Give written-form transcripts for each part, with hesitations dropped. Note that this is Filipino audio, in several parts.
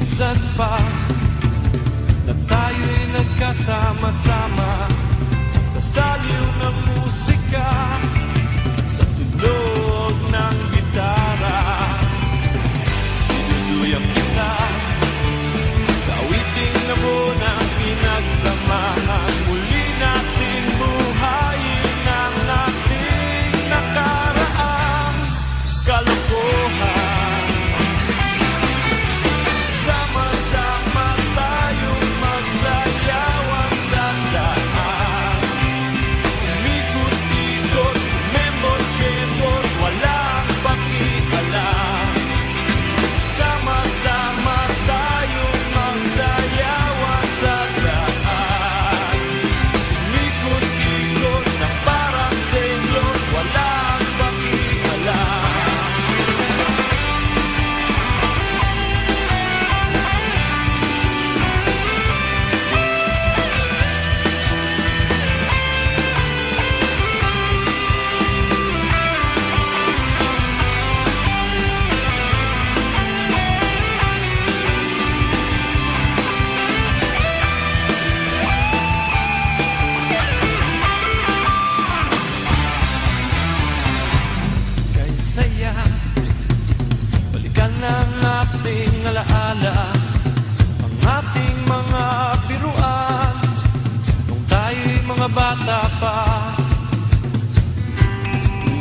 minsan pa na tayo'y nagkasama-sama sa saliw ng musika, sa tunog ng gitara. Tinutuyang kita sa awiting namunang pinagsamahan. Muli natin buhayin ang ating nakaraang kalokohan. Balikan ang ating alaala, ang ating mga biruan nung tayo'y mga bata pa.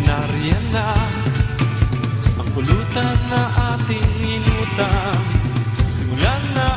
Nariyan na ang pulutan na ating inutang, simulan na